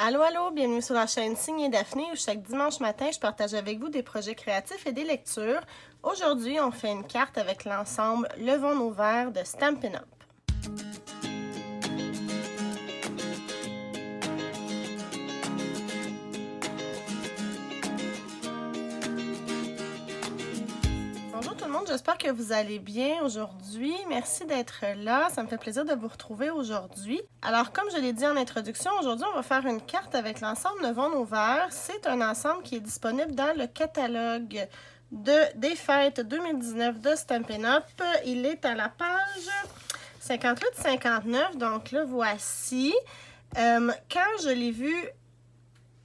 Allô, allô, bienvenue sur la chaîne Signé Daphné où chaque dimanche matin, je partage avec vous des projets créatifs et des lectures. Aujourd'hui, on fait une carte avec l'ensemble Levons nos verres de Stampin' Up. Bonjour tout le monde, j'espère que vous allez bien aujourd'hui. Merci d'être là, ça me fait plaisir de vous retrouver aujourd'hui. Alors comme je l'ai dit en introduction, aujourd'hui on va faire une carte avec l'ensemble Levons nos verres. C'est un ensemble qui est disponible dans le catalogue des fêtes 2019 de Stampin' Up. Il est à la page 58-59, donc le voici. Quand je l'ai vu,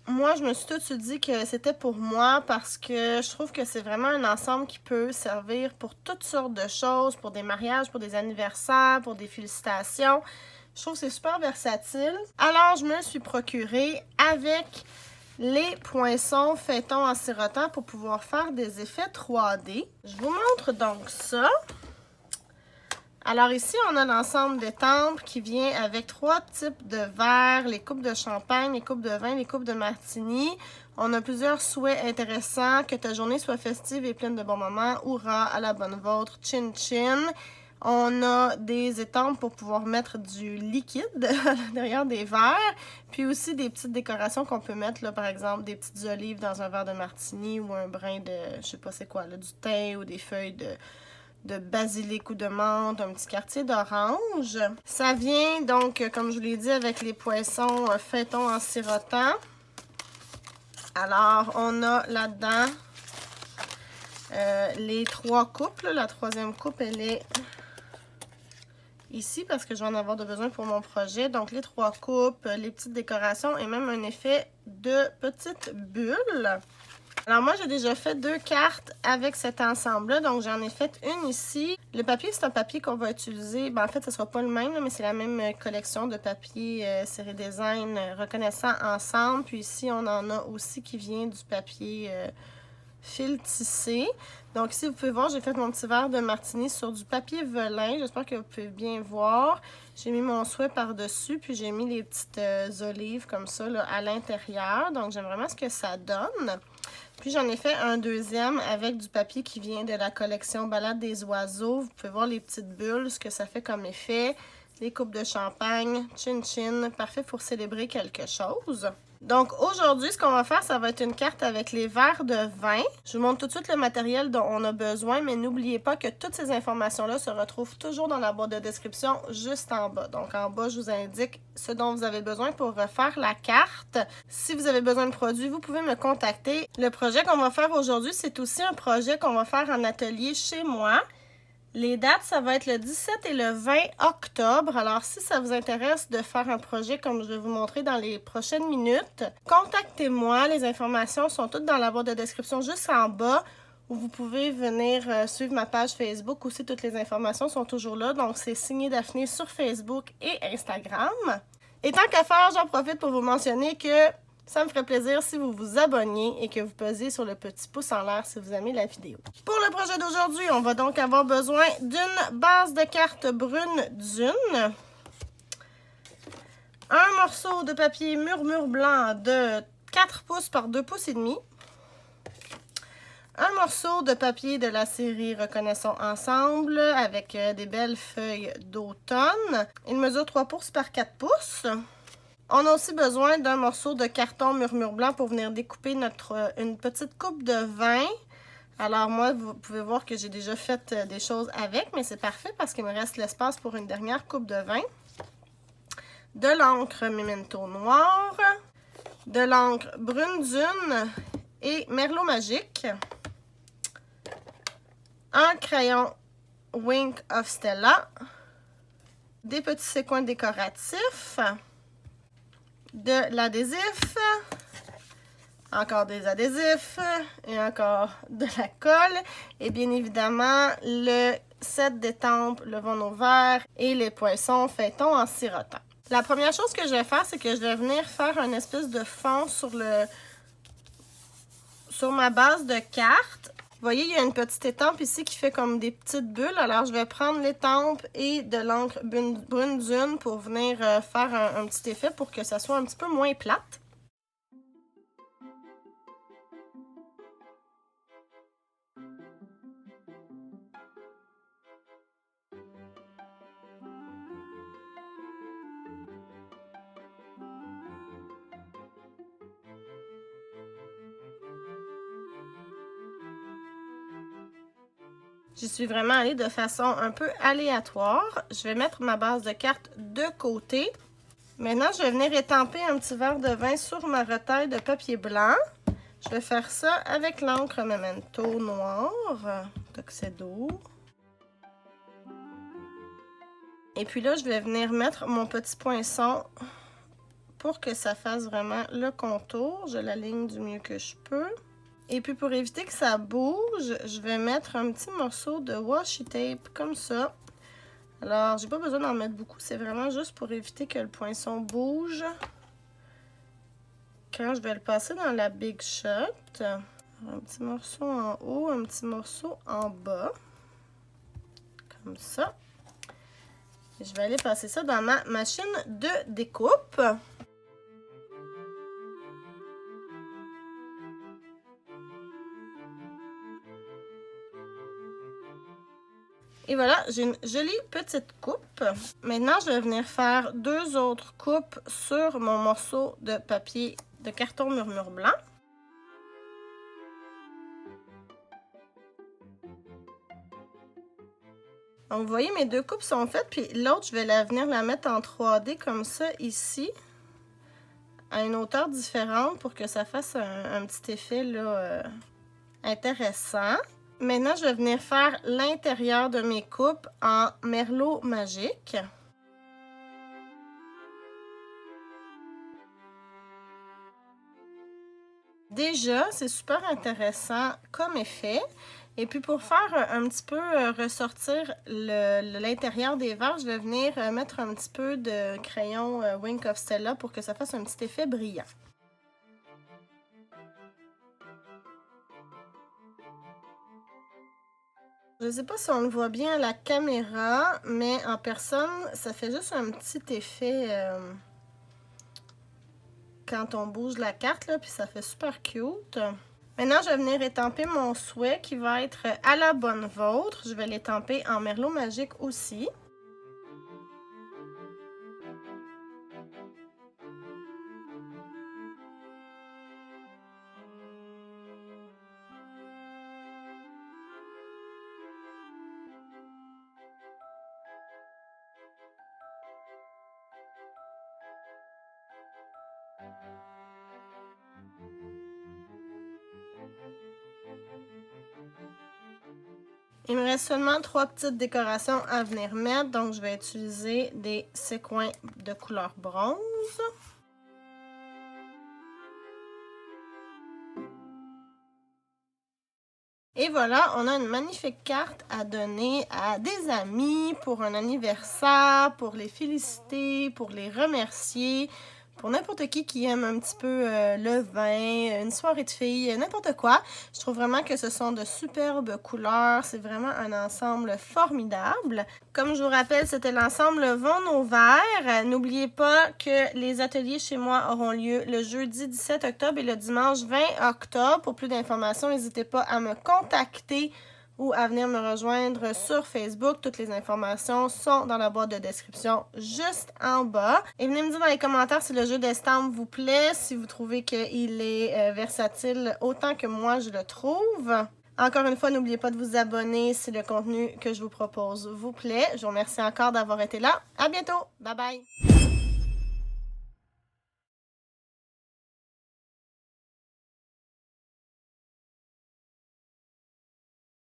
moi, je me suis tout de suite dit que c'était pour moi parce que je trouve que c'est vraiment un ensemble qui peut servir pour toutes sortes de choses, pour des mariages, pour des anniversaires, pour des félicitations. Je trouve que c'est super versatile. Alors, je me suis procuré avec les poinçons feuilletons en sirotant pour pouvoir faire des effets 3D. Je vous montre donc ça. Alors ici, on a l'ensemble d'étampes qui vient avec 3 types de verres, les coupes de champagne, les coupes de vin, les coupes de martini. On a plusieurs souhaits intéressants, que ta journée soit festive et pleine de bons moments, hurrah, à la bonne vôtre, chin chin. On a des étampes pour pouvoir mettre du liquide à l'intérieur des verres, puis aussi des petites décorations qu'on peut mettre, là, par exemple, des petites olives dans un verre de martini ou un brin de, je sais pas c'est quoi, là, du thym ou des feuilles de basilic ou de menthe, un petit quartier d'orange. Ça vient donc, comme je vous l'ai dit, avec les poinçons feuilletons en sirotant. Alors, on a là-dedans les 3 coupes. Là. La 3e coupe, elle est ici parce que je vais en avoir de besoin pour mon projet. Donc, les 3 coupes, les petites décorations et même un effet de petites bulles. Alors moi, j'ai déjà fait 2 cartes avec cet ensemble-là, donc j'en ai fait une ici. Le papier, c'est un papier qu'on va utiliser, en fait, ce ne sera pas le même, là, mais c'est la même collection de papier série design reconnaissant ensemble. Puis ici, on en a aussi qui vient du papier fil tissé. Donc ici, vous pouvez voir, j'ai fait mon petit verre de martini sur du papier velin. J'espère que vous pouvez bien voir. J'ai mis mon souhait par-dessus, puis j'ai mis les petites olives comme ça là, à l'intérieur. Donc j'aime vraiment ce que ça donne. Puis j'en ai fait un deuxième avec du papier qui vient de la collection Balade des oiseaux. Vous pouvez voir les petites bulles, ce que ça fait comme effet. Les coupes de champagne, chin chin, parfait pour célébrer quelque chose. Donc aujourd'hui, ce qu'on va faire, ça va être une carte avec les verres de vin. Je vous montre tout de suite le matériel dont on a besoin, mais n'oubliez pas que toutes ces informations-là se retrouvent toujours dans la boîte de description juste en bas. Donc en bas, je vous indique ce dont vous avez besoin pour refaire la carte. Si vous avez besoin de produits, vous pouvez me contacter. Le projet qu'on va faire aujourd'hui, c'est aussi un projet qu'on va faire en atelier chez moi. Les dates, ça va être le 17 et le 20 octobre. Alors, si ça vous intéresse de faire un projet comme je vais vous montrer dans les prochaines minutes, contactez-moi. Les informations sont toutes dans la boîte de description juste en bas où vous pouvez venir suivre ma page Facebook. Aussi, toutes les informations sont toujours là. Donc, c'est Signé Daphné sur Facebook et Instagram. Et tant qu'à faire, j'en profite pour vous mentionner que ça me ferait plaisir si vous vous abonniez et que vous pesiez sur le petit pouce en l'air si vous aimez la vidéo. Pour le projet d'aujourd'hui, on va donc avoir besoin d'une base de cartes brune Dune, un morceau de papier murmure blanc de 4 pouces par 2 pouces et demi, un morceau de papier de la série Reconnaissons ensemble avec des belles feuilles d'automne, une mesure 3 pouces par 4 pouces. On a aussi besoin d'un morceau de carton murmure blanc pour venir découper une petite coupe de vin. Alors moi, vous pouvez voir que j'ai déjà fait des choses avec, mais c'est parfait parce qu'il me reste l'espace pour une dernière coupe de vin. De l'encre Memento noir, de l'encre brune Dune et Merlot magique, un crayon Wink of Stella, des petits séquins décoratifs, de l'adhésif, encore des adhésifs et encore de la colle et bien évidemment le set d'étampes Levons nos verres et les poinçons feuilletons en sirotant. La première chose que je vais faire, c'est que je vais venir faire une espèce de fond sur ma base de carte. Vous voyez, il y a une petite étampe ici qui fait comme des petites bulles. Alors, je vais prendre l'étampe et de l'encre brune Dune pour venir faire un petit effet pour que ça soit un petit peu moins plate. J'y suis vraiment allée de façon un peu aléatoire. Je vais mettre ma base de cartes de côté. Maintenant, je vais venir étamper un petit verre de vin sur ma retaille de papier blanc. Je vais faire ça avec l'encre Memento noire, Tuxedo. Et puis là, je vais venir mettre mon petit poinçon pour que ça fasse vraiment le contour. Je l'aligne du mieux que je peux. Et puis pour éviter que ça bouge, je vais mettre un petit morceau de washi tape comme ça. Alors, j'ai pas besoin d'en mettre beaucoup, c'est vraiment juste pour éviter que le poinçon bouge. Quand je vais le passer dans la Big Shot, un petit morceau en haut, un petit morceau en bas. Comme ça. Et je vais aller passer ça dans ma machine de découpe. Et voilà, j'ai une jolie petite coupe. Maintenant, je vais venir faire 2 autres coupes sur mon morceau de papier de carton murmure blanc. Donc, vous voyez, mes 2 coupes sont faites, puis l'autre, je vais venir la mettre en 3D comme ça, ici, à une hauteur différente pour que ça fasse un petit effet là, intéressant. Maintenant, je vais venir faire l'intérieur de mes coupes en merlot magique. Déjà, c'est super intéressant comme effet. Et puis pour faire un petit peu ressortir l'intérieur des verres, je vais venir mettre un petit peu de crayon Wink of Stella pour que ça fasse un petit effet brillant. Je ne sais pas si on le voit bien à la caméra, mais en personne, ça fait juste un petit effet quand on bouge la carte, là, puis ça fait super cute. Maintenant, je vais venir étamper mon souhait qui va être à la bonne vôtre. Je vais l'étamper en merlot magique aussi. Il me reste seulement 3 petites décorations à venir mettre, donc je vais utiliser des séquins de couleur bronze. Et voilà, on a une magnifique carte à donner à des amis pour un anniversaire, pour les féliciter, pour les remercier. Pour n'importe qui aime un petit peu le vin, une soirée de filles, n'importe quoi. Je trouve vraiment que ce sont de superbes couleurs. C'est vraiment un ensemble formidable. Comme je vous rappelle, c'était l'ensemble Vont nos verres. N'oubliez pas que les ateliers chez moi auront lieu le jeudi 17 octobre et le dimanche 20 octobre. Pour plus d'informations, n'hésitez pas à me contacter ou à venir me rejoindre sur Facebook. Toutes les informations sont dans la boîte de description juste en bas. Et venez me dire dans les commentaires si le jeu d'estampes vous plaît, si vous trouvez qu'il est versatile autant que moi je le trouve. Encore une fois, n'oubliez pas de vous abonner si le contenu que je vous propose vous plaît. Je vous remercie encore d'avoir été là. À bientôt. Bye bye.